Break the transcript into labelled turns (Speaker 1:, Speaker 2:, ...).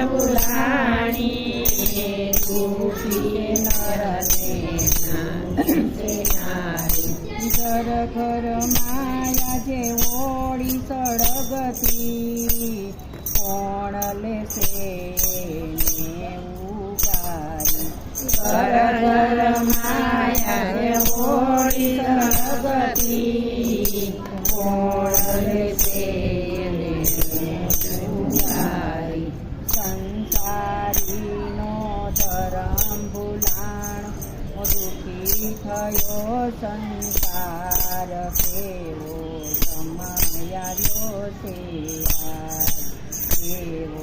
Speaker 1: ભૂલાણી દુખી નરને નાંગે નારી
Speaker 2: ઘર ઘર માયા જે ઓળી સળગતી કોણ લેશે ને ઉગારી
Speaker 1: ઘર ઘર માયા જે હોળી સળગતી કોણ લેશે ને ઉગારી
Speaker 2: સંસારીનો ધરમ ભૂલાણ દુઃખી થયો સંસાર કેવો સમય આવ્યો છે કેવો